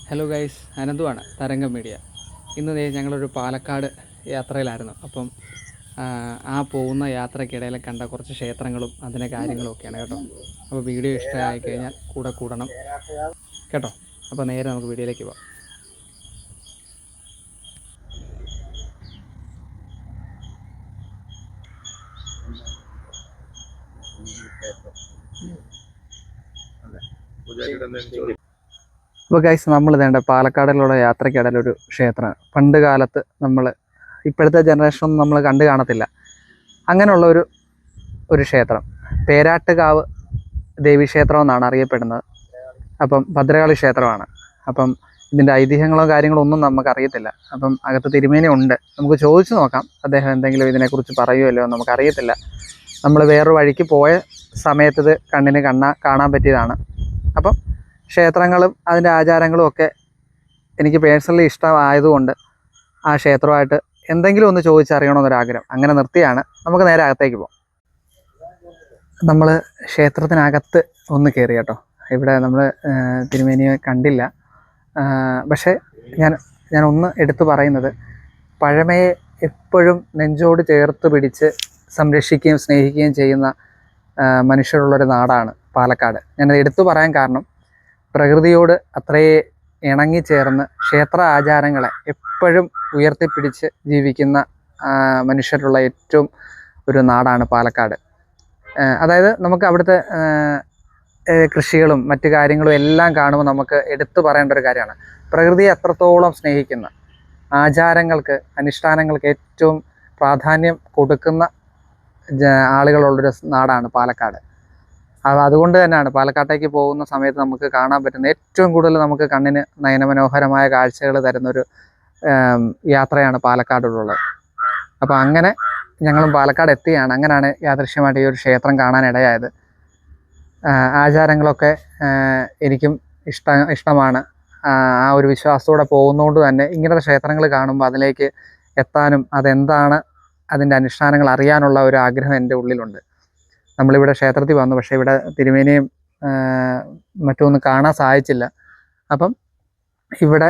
Hello guys, അനന്തുവാണ് തരംഗം media. ഇന്ന് ഞങ്ങളൊരു പാലക്കാട് യാത്രയിലായിരുന്നു. അപ്പം ആ പോകുന്ന യാത്രയ്ക്കിടയിൽ കണ്ട കുറച്ച് ക്ഷേത്രങ്ങളും അതിൻ്റെ കാര്യങ്ങളും ഒക്കെയാണ് കേട്ടോ. അപ്പോൾ വീഡിയോ ഇഷ്ടമായി കഴിഞ്ഞാൽ കൂടെ കൂടണം കേട്ടോ. അപ്പോൾ നേരെ നമുക്ക് വീഡിയോയിലേക്ക് പോകാം. അപ്പോൾ ഗൈസ്, നമ്മൾ ഇതേണ്ട പാലക്കാടിലുള്ള യാത്രയ്ക്കിടയിലൊരു ക്ഷേത്രമാണ്. പണ്ട് കാലത്ത് ഇപ്പോഴത്തെ ജനറേഷനൊന്നും നമ്മൾ കണ്ടു കാണത്തില്ല. അങ്ങനെയുള്ള ഒരു ക്ഷേത്രം പേരാട്ടുകാവ് ദേവീക്ഷേത്രം എന്നാണ് അറിയപ്പെടുന്നത്. അപ്പം ഭദ്രകാളി ക്ഷേത്രമാണ്. അപ്പം ഇതിൻ്റെ ഐതിഹ്യങ്ങളോ കാര്യങ്ങളോ ഒന്നും നമുക്കറിയത്തില്ല. അപ്പം അകത്ത് തിരുമേനി ഉണ്ട്, നമുക്ക് ചോദിച്ചു നോക്കാം. അദ്ദേഹം എന്തെങ്കിലും ഇതിനെക്കുറിച്ച് പറയുമല്ലോ, നമുക്കറിയത്തില്ല. നമ്മൾ വേറൊരു വഴിക്ക് പോയ സമയത്ത് ഇത് കണ്ണിന് കാണാൻ പറ്റിയതാണ്. അപ്പം ക്ഷേത്രങ്ങളും അതിൻ്റെ ആചാരങ്ങളും ഒക്കെ എനിക്ക് പേഴ്സണലി ഇഷ്ടമായതുകൊണ്ട് ആ ക്ഷേത്രമായിട്ട് എന്തെങ്കിലും ഒന്ന് ചോദിച്ചറിയണമെന്നൊരാഗ്രഹം. അങ്ങനെ നിർത്തിയാണ്. നമുക്ക് നേരെ അകത്തേക്ക് പോകാം. നമ്മൾ ക്ഷേത്രത്തിനകത്ത് ഒന്ന് കയറി കേട്ടോ. ഇവിടെ നമ്മൾ തിരുമേനിയെ കണ്ടില്ല. പക്ഷേ ഞാൻ ഒന്ന് എടുത്തു പറയുന്നത്, പഴമയെ എപ്പോഴും നെഞ്ചോട് ചേർത്ത് പിടിച്ച് സംരക്ഷിക്കുകയും സ്നേഹിക്കുകയും ചെയ്യുന്ന മനുഷ്യരുള്ളൊരു നാടാണ് പാലക്കാട്. ഞാനത് എടുത്തു പറയാൻ കാരണം, പ്രകൃതിയോട് അത്രയേ ഇണങ്ങിച്ചേർന്ന് ക്ഷേത്ര ആചാരങ്ങളെ എപ്പോഴും ഉയർത്തിപ്പിടിച്ച് ജീവിക്കുന്ന മനുഷ്യരുള്ള ഏറ്റവും ഒരു നാടാണ് പാലക്കാട്. അതായത് നമുക്ക് അവിടുത്തെ കൃഷികളും മറ്റു കാര്യങ്ങളും എല്ലാം കാണുമ്പോൾ നമുക്ക് എടുത്തു പറയേണ്ട ഒരു കാര്യമാണ്, പ്രകൃതിയെ അത്രത്തോളം സ്നേഹിക്കുന്ന, ആചാരങ്ങൾക്ക് അനുഷ്ഠാനങ്ങൾക്ക് ഏറ്റവും പ്രാധാന്യം കൊടുക്കുന്ന ആളുകളുള്ളൊരു നാടാണ് പാലക്കാട്. അതുകൊണ്ട് തന്നെയാണ് പാലക്കാട്ടേക്ക് പോകുന്ന സമയത്ത് നമുക്ക് കാണാൻ പറ്റുന്ന ഏറ്റവും കൂടുതൽ നമുക്ക് കണ്ണിന് നയനമനോഹരമായ കാഴ്ചകൾ തരുന്നൊരു യാത്രയാണ് പാലക്കാടുള്ളത്. അപ്പോൾ അങ്ങനെ ഞങ്ങളും പാലക്കാട് എത്തിയാണ്. അങ്ങനെയാണ് യാദൃശ്യമായിട്ട് ഈ ഒരു ക്ഷേത്രം കാണാനിടയായത്. ആചാരങ്ങളൊക്കെ എനിക്കും ഇഷ്ടമാണ്. ആ ഒരു വിശ്വാസത്തോടെ പോകുന്നതുകൊണ്ട് തന്നെ ഇങ്ങനത്തെ ക്ഷേത്രങ്ങൾ കാണുമ്പോൾ അതിലേക്ക് എത്താനും അതെന്താണ് അതിൻ്റെ അനുഷ്ഠാനങ്ങൾ അറിയാനുള്ള ഒരു ആഗ്രഹം എൻ്റെ ഉള്ളിലുണ്ട്. നമ്മളിവിടെ ക്ഷേത്രത്തിൽ വന്നു, പക്ഷേ ഇവിടെ തിരുമേനിയും മറ്റൊന്നും കാണാൻ സാധിച്ചില്ല. അപ്പം ഇവിടെ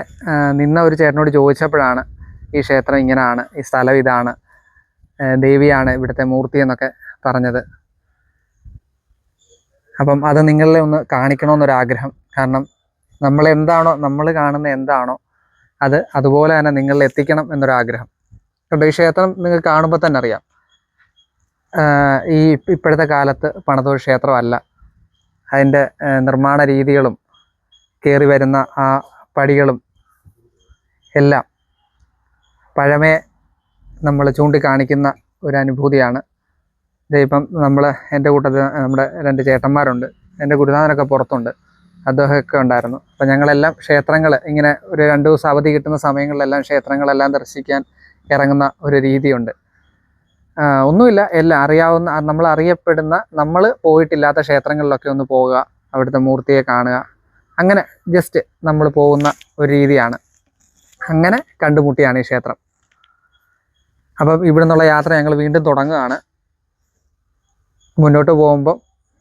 നിന്ന ഒരു ചേട്ടനോട് ചോദിച്ചപ്പോഴാണ് ഈ ക്ഷേത്രം ഇങ്ങനെയാണ്, ഈ സ്ഥലം ഇതാണ്, ദേവിയാണ് ഇവിടുത്തെ മൂർത്തി എന്നൊക്കെ പറഞ്ഞത്. അപ്പം അത് നിങ്ങളെ ഒന്ന് കാണിക്കണമെന്നൊരാഗ്രഹം. കാരണം നമ്മൾ കാണുന്ന എന്താണോ അത് അതുപോലെ തന്നെ നിങ്ങളിൽ എത്തിക്കണം എന്നൊരാഗ്രഹം. കേട്ടോ, ഈ ക്ഷേത്രം നിങ്ങൾക്ക് കാണുമ്പോൾ തന്നെ അറിയാം, ഈ ഇപ്പോഴത്തെ കാലത്ത് പണിതൊരു ക്ഷേത്രമല്ല. അതിൻ്റെ നിർമ്മാണ രീതികളും കയറി വരുന്ന ആ പടികളും എല്ലാം പഴമയെ നമ്മൾ ചൂണ്ടിക്കാണിക്കുന്ന ഒരു അനുഭൂതിയാണ്. ഇപ്പം എൻ്റെ കൂട്ടത്തിൽ നമ്മുടെ 2 ചേട്ടന്മാരുണ്ട്. എൻ്റെ ഗുരുനാഥനൊക്കെ പുറത്തുണ്ട്, അദ്ദേഹമൊക്കെ ഉണ്ടായിരുന്നു. അപ്പം ഞങ്ങളെല്ലാം ക്ഷേത്രങ്ങൾ ഇങ്ങനെ ഒരു 2 ദിവസം അവധി കിട്ടുന്ന സമയങ്ങളിലെല്ലാം ക്ഷേത്രങ്ങളെല്ലാം ദർശിക്കാൻ ഇറങ്ങുന്ന ഒരു രീതിയുണ്ട്. ഒന്നുമില്ല, എല്ലാം അറിയാവുന്ന, നമ്മൾ അറിയപ്പെടുന്ന, നമ്മൾ പോയിട്ടില്ലാത്ത ക്ഷേത്രങ്ങളിലൊക്കെ ഒന്ന് പോവുക, അവിടുത്തെ മൂർത്തിയെ കാണുക, അങ്ങനെ ജസ്റ്റ് നമ്മൾ പോകുന്ന ഒരു രീതിയാണ്. അങ്ങനെ കണ്ടുമുട്ടിയാണ് ഈ ക്ഷേത്രം. അപ്പം ഇവിടെ നിന്നുള്ള യാത്ര ഞങ്ങൾ വീണ്ടും തുടങ്ങുകയാണ്. മുന്നോട്ട് പോകുമ്പോൾ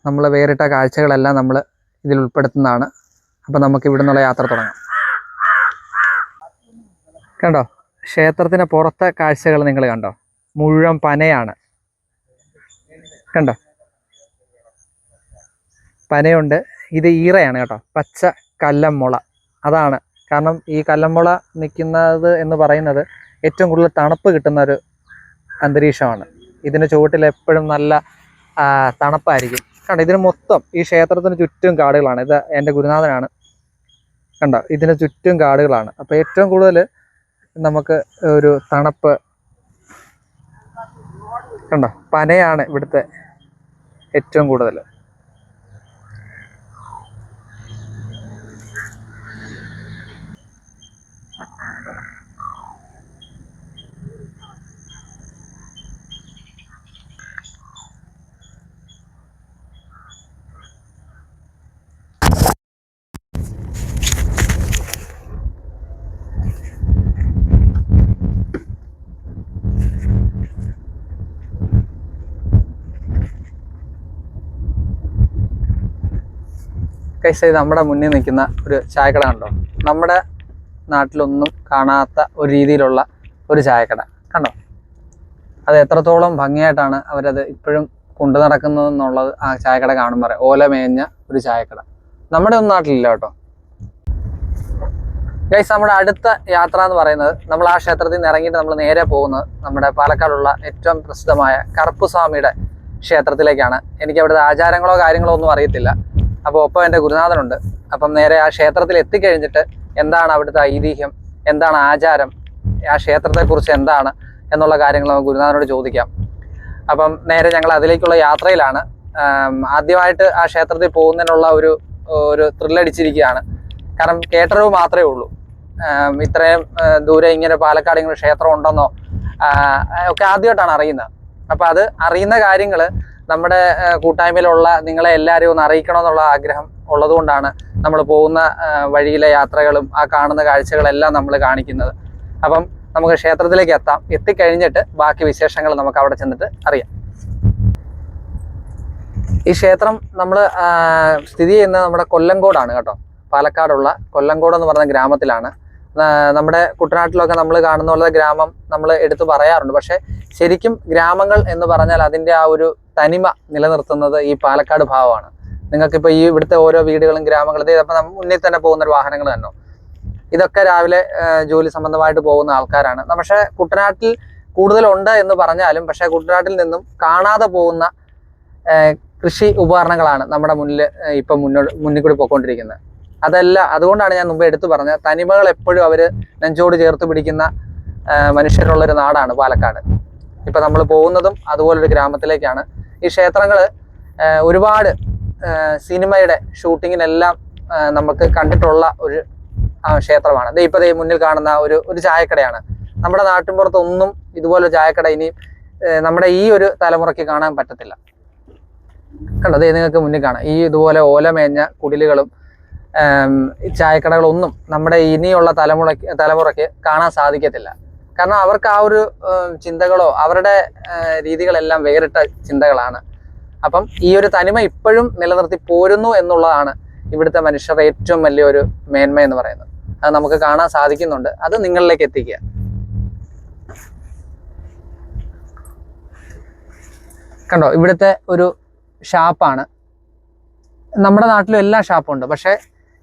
നമ്മൾ വേറിട്ട കാഴ്ചകളെല്ലാം നമ്മൾ ഇതിൽ ഉൾപ്പെടുത്തുന്നതാണ്. അപ്പം നമുക്ക് ഇവിടെ നിന്നുള്ള യാത്ര തുടങ്ങാം. കണ്ടോ, ക്ഷേത്രത്തിന് പുറത്തെ കാഴ്ചകൾ നിങ്ങൾ കണ്ടോ, മുഴുവൻ പനയാണ്. കണ്ടോ, പനയുണ്ട്. ഇത് ഈറയാണ് കേട്ടോ, പച്ച കല്ലമ്മുള. അതാണ് കാരണം. ഈ കല്ലമ്മുള നിൽക്കുന്നത് എന്ന് പറയുന്നത് ഏറ്റവും കൂടുതൽ തണുപ്പ് കിട്ടുന്ന ഒരു അന്തരീക്ഷമാണ്. ഇതിന് ചുവട്ടിൽ എപ്പോഴും നല്ല തണുപ്പായിരിക്കും. കണ്ടോ, ഇതിന് മൊത്തം ഈ ക്ഷേത്രത്തിന് ചുറ്റും കാടുകളാണ്. ഇത് എൻ്റെ ഗുരുനാഥനാണ്. കണ്ടോ, ഇതിന് ചുറ്റും കാടുകളാണ്. അപ്പോൾ ഏറ്റവും കൂടുതൽ നമുക്ക് ഒരു തണുപ്പ്. കണ്ടോ, പനയാണ് ഇവിടുത്തെ ഏറ്റവും കൂടുതൽ. കൈസ് നമ്മുടെ മുന്നിൽ നിൽക്കുന്ന ഒരു ചായക്കട കണ്ടോ? നമ്മുടെ നാട്ടിലൊന്നും കാണാത്ത ഒരു രീതിയിലുള്ള ഒരു ചായക്കട കണ്ടോ? അത് എത്രത്തോളം ഭംഗിയായിട്ടാണ് അവരത് ഇപ്പോഴും കൊണ്ടു നടക്കുന്നതെന്നുള്ളത് ആ ചായക്കട കാണുമ്പോൾ പറയാം. ഓല മേഞ്ഞ ഒരു ചായക്കട നമ്മുടെ ഒന്നും നാട്ടിലില്ല കേട്ടോ. ഗൈസ്, നമ്മുടെ അടുത്ത യാത്ര എന്ന് പറയുന്നത് നമ്മൾ ആ ക്ഷേത്രത്തിൽ നിന്ന് ഇറങ്ങിയിട്ട് നമ്മൾ നേരെ പോകുന്നത് നമ്മുടെ പാലക്കാടുള്ള ഏറ്റവും പ്രസിദ്ധമായ കറുപ്പുസ്വാമിയുടെ ക്ഷേത്രത്തിലേക്കാണ്. എനിക്ക് അവിടുത്തെ ആചാരങ്ങളോ കാര്യങ്ങളോ ഒന്നും അറിയത്തില്ല. അപ്പോൾ ഒപ്പം എൻ്റെ ഗുരുനാഥനുണ്ട്. അപ്പം നേരെ ആ ക്ഷേത്രത്തിൽ എത്തിക്കഴിഞ്ഞിട്ട് എന്താണ് അവിടുത്തെ ഐതിഹ്യം, എന്താണ് ആചാരം, ആ ക്ഷേത്രത്തെക്കുറിച്ച് എന്താണ് എന്നുള്ള കാര്യങ്ങൾ നമുക്ക് ഗുരുനാഥനോട് ചോദിക്കാം. അപ്പം നേരെ ഞങ്ങൾ അതിലേക്കുള്ള യാത്രയിലാണ്. ആദ്യമായിട്ട് ആ ക്ഷേത്രത്തിൽ പോകുന്നതിനുള്ള ഒരു ത്രില്ലടിച്ചിരിക്കുകയാണ്. കാരണം കേട്ടറിവ് മാത്രമേ ഉള്ളൂ. ഇത്രയും ദൂരെ ഇങ്ങനെ പാലക്കാട് ഇങ്ങനെ ക്ഷേത്രം ഉണ്ടെന്നോ ഒക്കെ ആദ്യമായിട്ടാണ് അറിയുന്നത്. അപ്പോൾ അത് അറിയുന്ന കാര്യങ്ങൾ നമ്മുടെ കൂട്ടായ്മയിലുള്ള നിങ്ങളെ എല്ലാവരെയും ഒന്ന് അറിയിക്കണമെന്നുള്ള ആഗ്രഹം ഉള്ളതുകൊണ്ടാണ് നമ്മൾ പോകുന്ന വഴിയിലെ യാത്രകളും ആ കാണുന്ന കാഴ്ചകളെല്ലാം നമ്മൾ കാണിക്കുന്നത്. അപ്പം നമുക്ക് ക്ഷേത്രത്തിലേക്ക് എത്താം. എത്തിക്കഴിഞ്ഞിട്ട് ബാക്കി വിശേഷങ്ങൾ നമുക്ക് അവിടെ ചെന്നിട്ട് അറിയാം. ഈ ക്ഷേത്രം നമ്മൾ സ്ഥിതി ചെയ്യുന്നത് നമ്മുടെ കൊല്ലങ്കോടാണ് കേട്ടോ. പാലക്കാടുള്ള കൊല്ലങ്കോട് എന്ന് പറയുന്ന ഗ്രാമത്തിലാണ്. നമ്മുടെ കുട്ടനാട്ടിലൊക്കെ നമ്മൾ കാണുന്ന പോലെ ഗ്രാമം നമ്മൾ എടുത്തു പറയാറുണ്ട്. പക്ഷേ ശരിക്കും ഗ്രാമങ്ങൾ എന്ന് പറഞ്ഞാൽ അതിൻ്റെ ആ ഒരു തനിമ നിലനിർത്തുന്നത് ഈ പാലക്കാട് ഭാഗമാണ്. നിങ്ങൾക്കിപ്പോൾ ഈ ഇവിടുത്തെ ഓരോ വീടുകളും ഗ്രാമങ്ങളും ഇതപ്പോൾ മുന്നിൽ തന്നെ പോകുന്ന വാഹനങ്ങൾ തന്നെ ഇതൊക്കെ രാവിലെ ജോലി സംബന്ധമായിട്ട് പോകുന്ന ആൾക്കാരാണ്. പക്ഷേ കുട്ടനാട്ടിൽ കൂടുതലുണ്ട് എന്ന് പറഞ്ഞാലും പക്ഷേ കുട്ടനാട്ടിൽ നിന്നും കാണാതെ പോകുന്ന കൃഷി ഉപകരണങ്ങളാണ് നമ്മുടെ മുന്നിൽ ഇപ്പം മുന്നിൽ കൂടി പോയിക്കൊണ്ടിരിക്കുന്നത്. അതുകൊണ്ടാണ് ഞാൻ മുമ്പ് എടുത്തു പറഞ്ഞത്, തനിമകൾ എപ്പോഴും അവർ നെഞ്ചോട് ചേർത്ത് പിടിക്കുന്ന മനുഷ്യരുള്ളൊരു നാടാണ് പാലക്കാട്. ഇപ്പം നമ്മൾ പോകുന്നതും അതുപോലൊരു ഗ്രാമത്തിലേക്കാണ്. ഈ ക്ഷേത്രങ്ങൾ ഒരുപാട് സിനിമയുടെ ഷൂട്ടിങ്ങിനെല്ലാം നമുക്ക് കണ്ടിട്ടുള്ള ഒരു ക്ഷേത്രമാണ്. ഇപ്പോൾ മുന്നിൽ കാണുന്ന ഒരു ചായക്കടയാണ്. നമ്മുടെ നാട്ടിൻപുറത്തൊന്നും ഇതുപോലൊരു ചായക്കട ഇനി നമ്മുടെ ഈ ഒരു തലമുറയ്ക്ക് കാണാൻ പറ്റത്തില്ല. കണ്ടോ, നിങ്ങൾക്ക് മുന്നിൽ കാണാം. ഈ ഇതുപോലെ ഓലമേഞ്ഞ കുടിലുകളും ചായക്കടകളൊന്നും നമ്മുടെ ഇനിയുള്ള തലമുറയ്ക്ക് കാണാൻ സാധിക്കത്തില്ല. കാരണം അവർക്ക് ആ ഒരു ചിന്തകളോ അവരുടെ രീതികളെല്ലാം വേറിട്ട ചിന്തകളാണ്. അപ്പം ഈ ഒരു തനിമ ഇപ്പോഴും നിലനിർത്തി പോരുന്നു എന്നുള്ളതാണ് ഇവിടുത്തെ മനുഷ്യരുടെ ഏറ്റവും വലിയൊരു മേന്മ എന്ന് പറയുന്നത്. അത് നമുക്ക് കാണാൻ സാധിക്കുന്നുണ്ട്. അത് നിങ്ങളിലേക്ക് എത്തിക്കുക. കണ്ടോ, ഇവിടുത്തെ ഒരു ഷാപ്പാണ്. നമ്മുടെ നാട്ടിലും എല്ലാ ഷാപ്പും ഉണ്ട്. പക്ഷേ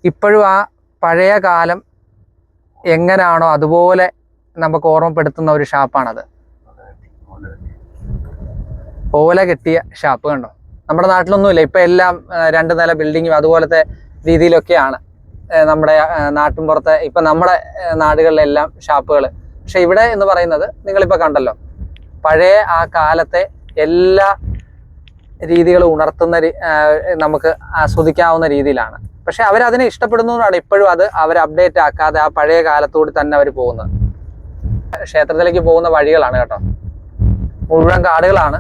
ഇപ്പോഴും ആ പഴയ കാലം എങ്ങനെയാണോ അതുപോലെ നമുക്ക് ഓർമ്മപ്പെടുത്തുന്ന ഒരു ഷാപ്പാണത്. ഓല കെട്ടിയ ഷാപ്പ് കണ്ടോ. നമ്മുടെ നാട്ടിലൊന്നുമില്ല. ഇപ്പം എല്ലാം 2 നില ബിൽഡിങ്ങും അതുപോലത്തെ രീതിയിലൊക്കെയാണ് നമ്മുടെ നാട്ടിൻപുറത്തെ ഇപ്പം നമ്മുടെ നാടുകളിലെല്ലാം ഷാപ്പുകൾ. പക്ഷെ ഇവിടെ എന്ന് പറയുന്നത് നിങ്ങളിപ്പോൾ കണ്ടല്ലോ, പഴയ ആ കാലത്തെ എല്ലാ രീതികളും ഉണർത്തുന്ന നമുക്ക് ആസ്വദിക്കാവുന്ന രീതിയിലാണ്. പക്ഷെ അവരതിനെ ഇഷ്ടപ്പെടുന്നതുകൊണ്ടാണ് ഇപ്പോഴും അവർ അപ്ഡേറ്റ് ആക്കാതെ ആ പഴയ കാലത്തോട് തന്നെ അവർ പോകുന്നത്. ക്ഷേത്രത്തിലേക്ക് പോകുന്ന വഴികളാണ് കേട്ടോ, മുഴുവൻ കാടുകളാണ്.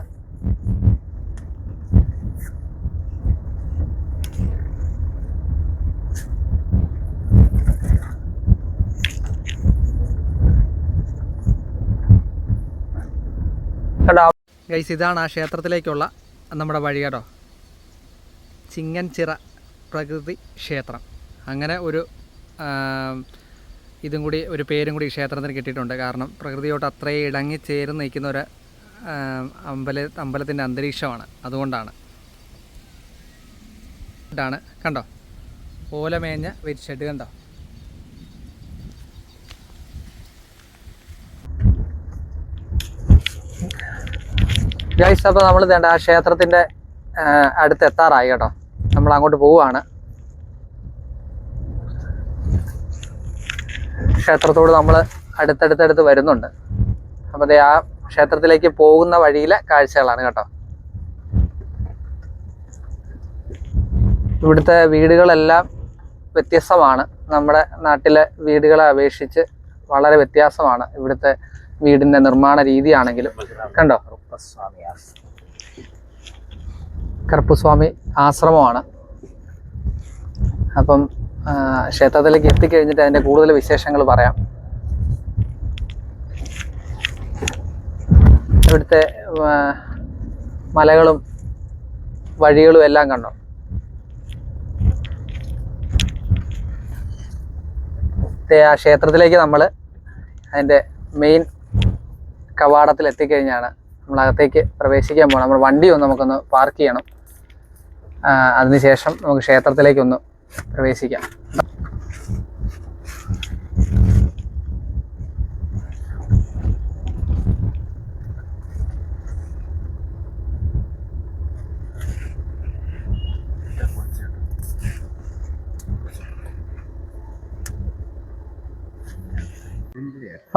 കേട്ടോ ഗൈസ്, ഇതാണ് ആ ക്ഷേത്രത്തിലേക്കുള്ള നമ്മുടെ വഴി കേട്ടോ. ചിങ്ങൻചിറ പ്രകൃതി ക്ഷേത്രം, അങ്ങനെ ഇതും കൂടി ഒരു പേരും കൂടി ക്ഷേത്രത്തിന് കിട്ടിയിട്ടുണ്ട്. കാരണം പ്രകൃതിയോട്ട് അത്രയും ഇടങ്ങിച്ചേർന്ന് നിൽക്കുന്ന ഒരു അമ്പലത്തിൻ്റെ അന്തരീക്ഷമാണ്. അതുകൊണ്ടാണ് കണ്ടോ, ഓലമേഞ്ഞ ഷെഡ് കണ്ടോ. ഗൈസ്, അപ്പോൾ നമ്മൾ വേണ്ട ആ ക്ഷേത്രത്തിൻ്റെ അടുത്ത് എത്താറായി കേട്ടോ. നമ്മൾ അങ്ങോട്ട് പോവുകയാണ്. ക്ഷേത്രത്തോട് നമ്മൾ അടുത്തടുത്തടുത്ത് വരുന്നുണ്ട്. അപ്പോൾ ആ ക്ഷേത്രത്തിലേക്ക് പോകുന്ന വഴിയിലെ കാഴ്ചകളാണ് കേട്ടോ. ഇവിടുത്തെ വീടുകളെല്ലാം വ്യത്യസ്തമാണ്. നമ്മുടെ നാട്ടിലെ വീടുകളെ അപേക്ഷിച്ച് വളരെ വ്യത്യാസമാണ് ഇവിടുത്തെ വീടിൻ്റെ നിർമ്മാണ രീതിയാണെങ്കിലും. കണ്ടോ, കറുപ്പുസ്വാമി ആശ്രമമാണ്. അപ്പം ക്ഷേത്രത്തിലേക്ക് എത്തിക്കഴിഞ്ഞിട്ട് അതിൻ്റെ കൂടുതൽ വിശേഷങ്ങൾ പറയാം. ഇവിടുത്തെ മലകളും വഴികളും എല്ലാം കണ്ടോ. ഇവിടുത്തെ ആ ക്ഷേത്രത്തിലേക്ക് നമ്മൾ അതിൻ്റെ മെയിൻ കവാടത്തിൽ എത്തിക്കഴിഞ്ഞാണ് നമ്മളകത്തേക്ക് പ്രവേശിക്കാൻ പോകണം. നമ്മൾ വണ്ടി ഒന്ന് നമുക്കൊന്ന് പാർക്ക് ചെയ്യണം. അതിനുശേഷം നമുക്ക് ക്ഷേത്രത്തിലേക്കൊന്ന് പ്രവേശിക്കാം.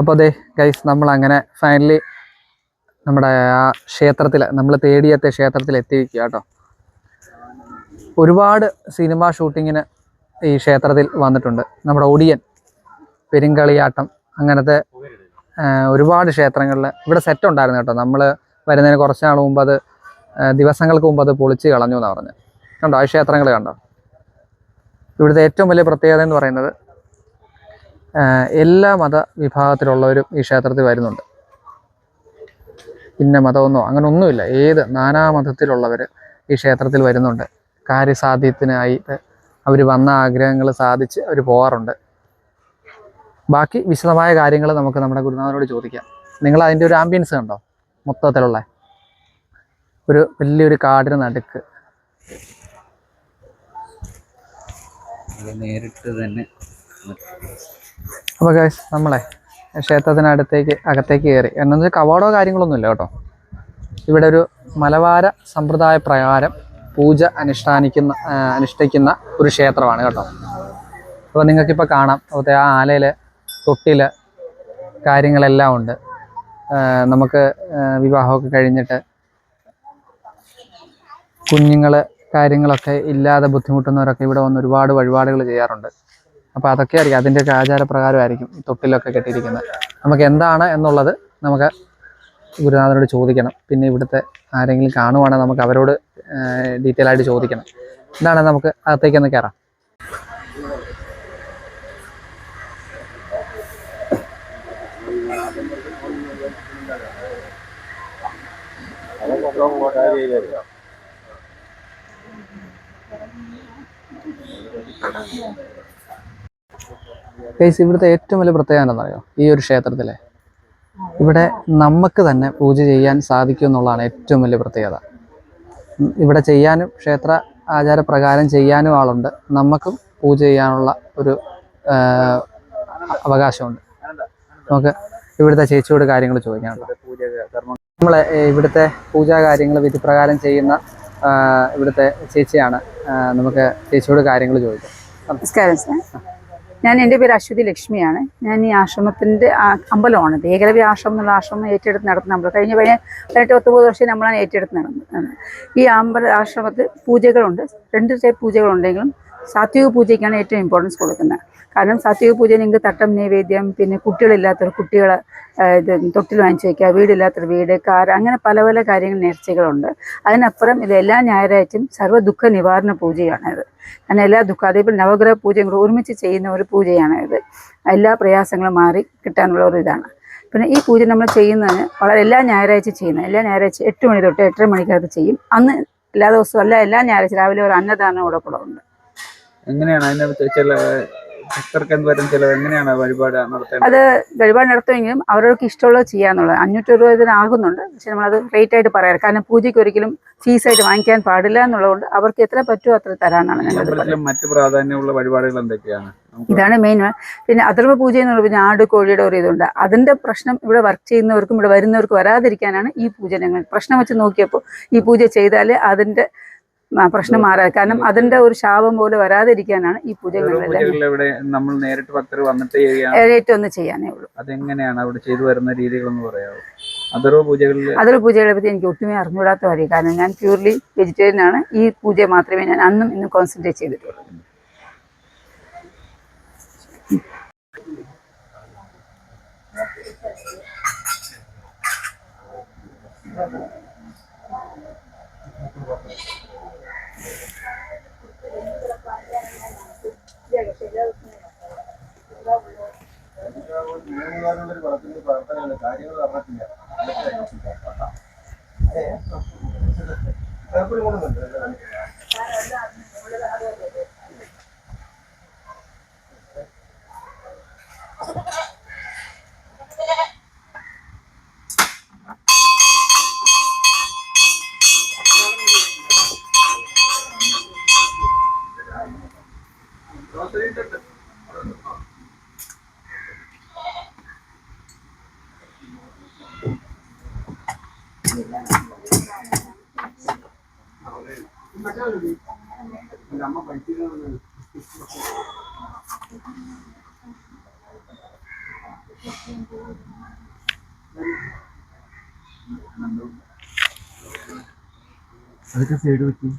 അപ്പോൾ അതെ ഗൈസ്, നമ്മളങ്ങനെ ഫൈനലി നമ്മുടെ ആ ക്ഷേത്രത്തിൽ, നമ്മൾ തേടിയെത്തിയ ക്ഷേത്രത്തിൽ എത്തിയിരിക്കുക കേട്ടോ. ഒരുപാട് സിനിമ ഷൂട്ടിങ്ങിന് ഈ ക്ഷേത്രത്തിൽ വന്നിട്ടുണ്ട്. നമ്മുടെ ഒടിയൻ, പെരുങ്കളിയാട്ടം, അങ്ങനത്തെ ഒരുപാട് ക്ഷേത്രങ്ങളിൽ ഇവിടെ സെറ്റ് ഉണ്ടായിരുന്നു കേട്ടോ. നമ്മൾ വരുന്നതിന് കുറച്ച് നാൾ മുമ്പ് അത് ദിവസങ്ങൾക്ക് മുമ്പ് അത് പൊളിച്ച് കളഞ്ഞു എന്നാണ് പറഞ്ഞത്. കണ്ടോ ആ ക്ഷേത്രങ്ങൾ കണ്ടോ? ഇവിടുത്തെ ഏറ്റവും വലിയ പ്രത്യേകത എന്ന് പറയുന്നത് എല്ലാ മത വിഭാഗത്തിലുള്ളവരും ഈ ക്ഷേത്രത്തിൽ വരുന്നുണ്ട്. ഇന്ന മതമൊന്നോ അങ്ങനെ ഒന്നുമില്ല. ഏത് നാനാ മതത്തിലുള്ളവർ ഈ ക്ഷേത്രത്തിൽ വരുന്നുണ്ട്. കാര്യസാധ്യത്തിനായിട്ട് അവർ വന്ന ആഗ്രഹങ്ങൾ സാധിച്ച് അവർ പോകാറുണ്ട്. ബാക്കി വിശദമായ കാര്യങ്ങൾ നമുക്ക് നമ്മുടെ ഗുരുനാഥനോട് ചോദിക്കാം. നിങ്ങൾ അതിൻ്റെ ഒരു ആംബിയൻസ് കണ്ടോ? മൊത്തത്തിലുള്ള ഒരു വലിയൊരു കാടിന് നടുക്ക് നേരിട്ട് തന്നെ. അപ്പോൾ ഗൈസ്, നമ്മളെ അകത്തേക്ക് കയറി. എന്നു വെച്ചാൽ കവാടോ കാര്യങ്ങളൊന്നുമില്ല കേട്ടോ. ഇവിടെ ഒരു മലബാര സമ്പ്രദായ പ്രകാരം പൂജ അനുഷ്ഠിക്കുന്ന ഒരു ക്ഷേത്രമാണ് കേട്ടോ. അപ്പോൾ നിങ്ങൾക്കിപ്പോൾ കാണാം, അവിടുത്തെ ആ ആലയിൽ തൊട്ടിൽ കാര്യങ്ങളെല്ലാം ഉണ്ട്. നമുക്ക് വിവാഹമൊക്കെ കഴിഞ്ഞിട്ട് കുഞ്ഞുങ്ങൾ കാര്യങ്ങളൊക്കെ ഇല്ലാതെ ബുദ്ധിമുട്ടുന്നവരൊക്കെ ഇവിടെ വന്ന് ഒരുപാട് വഴിപാടുകൾ ചെയ്യാറുണ്ട്. അപ്പോൾ അതൊക്കെ ആയിരിക്കും, അതിൻ്റെയൊക്കെ ആചാരപ്രകാരമായിരിക്കും തൊട്ടിലൊക്കെ കെട്ടിയിരിക്കുന്നത്. നമുക്ക് എന്താണ് എന്നുള്ളത് നമുക്ക് ഗുരുനാഥനോട് ചോദിക്കണം. പിന്നെ ഇവിടുത്തെ ആരെങ്കിലും കാണുവാണെങ്കിൽ നമുക്ക് അവരോട് ഡീറ്റെയിൽ ആയിട്ട് ചോദിക്കണം. എന്താണ്, നമുക്ക് അകത്തേക്കൊന്ന് കയറാം. ഗൈസ്, ഇവിടുത്തെ ഏറ്റവും വലിയ പ്രത്യേകത എന്താണെന്നറിയോ? ഈ ഒരു ക്ഷേത്രത്തിലെ ഇവിടെ നമുക്ക് തന്നെ പൂജ ചെയ്യാൻ സാധിക്കും എന്നുള്ളതാണ് ഏറ്റവും വലിയ പ്രത്യേകത. ഇവിടെ ചെയ്യാനും ക്ഷേത്ര ആചാരപ്രകാരം ചെയ്യാനും ആളുണ്ട്. നമുക്കും പൂജ ചെയ്യാനുള്ള ഒരു അവകാശമുണ്ട്. നമുക്ക് ഇവിടുത്തെ ചേച്ചിയോട് കാര്യങ്ങൾ ചോദിക്കാം. നമ്മളെ ഇവിടുത്തെ പൂജാ കാര്യങ്ങൾ വിധിപ്രകാരം ചെയ്യുന്ന ഇവിടുത്തെ ചേച്ചിയാണ്. നമുക്ക് ചേച്ചിയോട് കാര്യങ്ങൾ ചോദിക്കാം. നമസ്കാരം സാർ, എൻ്റെ പേര് അശ്വതി ലക്ഷ്മിയാണ്. ഞാൻ ഈ ആശ്രമത്തിൻ്റെ അമ്പലമാണ് ഏകലവ്യ ആശ്രമം എന്നുള്ള ആശ്രമം ഏറ്റെടുത്ത് നടത്തുന്ന അമ്പലം. കഴിഞ്ഞ 18-19 വർഷം നമ്മളാണ് ഏറ്റെടുത്ത് നടന്നത്. ഈ ആശ്രമത്തിൽ പൂജകളുണ്ട്. 2 ടൈപ്പ് പൂജകളുണ്ടെങ്കിലും സാത്വിക പൂജയ്ക്കാണ് ഏറ്റവും ഇമ്പോർട്ടൻസ് കൊടുക്കുന്നത്. കാരണം സാത്വിക പൂജ നിങ്ങൾക്ക് തട്ടം നൈവേദ്യം, പിന്നെ കുട്ടികളില്ലാത്തവർ കുട്ടികളെ തൊട്ടിൽ വാങ്ങിച്ചു വയ്ക്കുക, വീടില്ലാത്തവർ വീട്, കാർ, അങ്ങനെ പല പല കാര്യങ്ങൾ നേർച്ചകളുണ്ട്. അതിനപ്പുറം ഇത് എല്ലാ ഞായറാഴ്ചയും സർവ്വ ദുഃഖ നിവാരണ പൂജയാണിത്. കാരണം എല്ലാ ദുഃഖം, അതേപോലെ നവഗ്രഹ പൂജയും കൂടെ ഒരുമിച്ച് ചെയ്യുന്ന ഒരു പൂജയാണ് ഇത്. എല്ലാ പ്രയാസങ്ങളും മാറി കിട്ടാനുള്ള ഒരു ഇതാണ്. പിന്നെ ഈ പൂജ നമ്മൾ ചെയ്യുന്നതിന് എല്ലാ ഞായറാഴ്ച ചെയ്യുന്നത്, എല്ലാ ഞായറാഴ്ച 8 മണി തൊട്ട് 8:30 മണിക്കകത്ത് ചെയ്യും. അന്ന് എല്ലാ ദിവസവും എല്ലാ ഞായറാഴ്ച രാവിലെ ഒരു അന്നദാനം കൂടെ ഉണ്ട്. എങ്ങനെയാണ് അതിനകത്ത് ചില ഭക്തർക്ക് എന്തുവരും ചിലവ്, എങ്ങനെയാണ് വഴിപാട് നടത്തുന്നത്? അത് വഴിപാട് നടത്തുമെങ്കിലും അവർക്ക് ഇഷ്ടമുള്ളത് ചെയ്യാന്നുള്ളത്. 560 ആകുന്നുണ്ട്. പക്ഷെ നമ്മളത് റേറ്റ് ആയിട്ട് പറയാറ്. കാരണം പൂജയ്ക്ക് ഒരിക്കലും ഫീസായിട്ട് വാങ്ങിക്കാൻ പാടില്ല എന്നുള്ളതുകൊണ്ട് അവർക്ക് എത്ര പറ്റുമോ അത്ര തരാനാണ് ഞങ്ങൾ. മറ്റു പ്രാധാന്യമുള്ള വഴിപാടുകൾ എന്തൊക്കെയാണ്? ഇതാണ് മെയിൻ. പിന്നെ അഥർവ പൂജ എന്ന് പറഞ്ഞാൽ ആട് കോഴിയുടെ ഒരു ഇതുണ്ട്. അതിന്റെ പ്രശ്നം ഇവിടെ വർക്ക് ചെയ്യുന്നവർക്കും ഇവിടെ വരുന്നവർക്കും വരാതിരിക്കാനാണ് ഈ പൂജ. ഞങ്ങൾ പ്രശ്നം വെച്ച് നോക്കിയപ്പോൾ ഈ പൂജ ചെയ്താൽ അതിന്റെ പ്രശ്നം മാറാൻ, കാരണം അതിന്റെ ഒരു ശാപം പോലെ വരാതിരിക്കാനാണ് ഈ പൂജകളെല്ലാം നമ്മൾ നേരിട്ട് ഭക്തർ വന്നിട്ട് ഒന്ന് ചെയ്യാനേ ഉള്ളൂ. അതെങ്ങനെയാണ് അവിടെ ചെയ്തു വരുന്ന രീതികളെന്ന് പറയാമോ? അഥർവ പൂജകളെ പറ്റി എനിക്ക് ഒട്ടുമേ അറിഞ്ഞുകൂടാത്ത കാര്യം. കാരണം ഞാൻ പ്യൂർലി വെജിറ്റേറിയൻ ആണ്. ഈ പൂജ മാത്രമേ ഞാൻ അന്നും ഇന്നും കോൺസെൻട്രേറ്റ് ചെയ്തിട്ടുള്ളൂ. അതൊക്കെ സൈഡ് വെക്കും.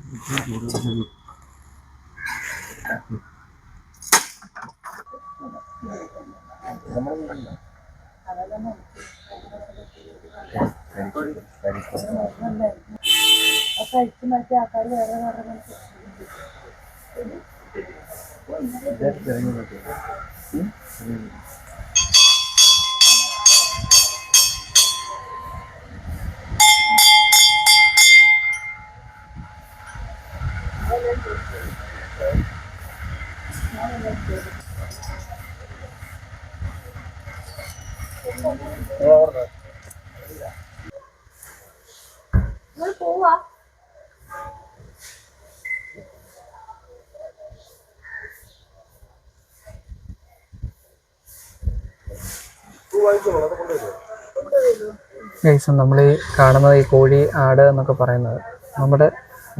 ഗൈസ്, നമ്മൾ ഈ കാണുന്നത് ഈ കോഴി, ആട് എന്നൊക്കെ പറയുന്നത്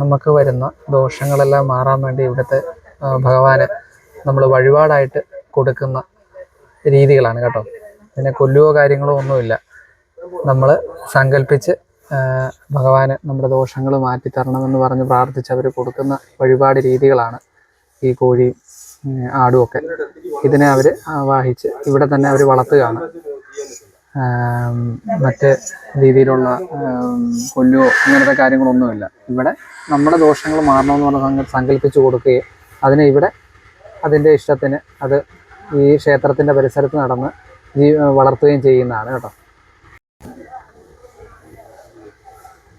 നമുക്ക് വരുന്ന ദോഷങ്ങളെല്ലാം മാറാൻ വേണ്ടി ഇവിടുത്തെ ഭഗവാന് നമ്മൾ വഴിപാടായിട്ട് കൊടുക്കുന്ന രീതികളാണ് കേട്ടോ. പിന്നെ കൊല്ലുവോ കാര്യങ്ങളോ ഒന്നുമില്ല. നമ്മൾ സങ്കല്പിച്ച് ഭഗവാന് നമ്മുടെ ദോഷങ്ങൾ മാറ്റിത്തരണമെന്ന് പറഞ്ഞ് പ്രാർത്ഥിച്ച് അവർ കൊടുക്കുന്ന വഴിപാട് രീതികളാണ് ഈ കോഴിയും ആടും ഒക്കെ. ഇതിനെ അവർ ആവാഹിച്ച് ഇവിടെ തന്നെ അവർ വളർത്തുകയാണ്. മറ്റ് രീതിയിലുള്ള കൊല്ലുവോ അങ്ങനത്തെ കാര്യങ്ങളൊന്നുമില്ല. ഇവിടെ നമ്മുടെ ദോഷങ്ങൾ മാറണമെന്ന് പറഞ്ഞ് സങ്കല്പിച്ച് കൊടുക്കുകയും അതിനെ ഇവിടെ അതിൻ്റെ ഇഷ്ടത്തിന് അത് ഈ ക്ഷേത്രത്തിൻ്റെ പരിസരത്ത് നടന്ന് വളർത്തുകയും ചെയ്യുന്നതാണ് കേട്ടോ.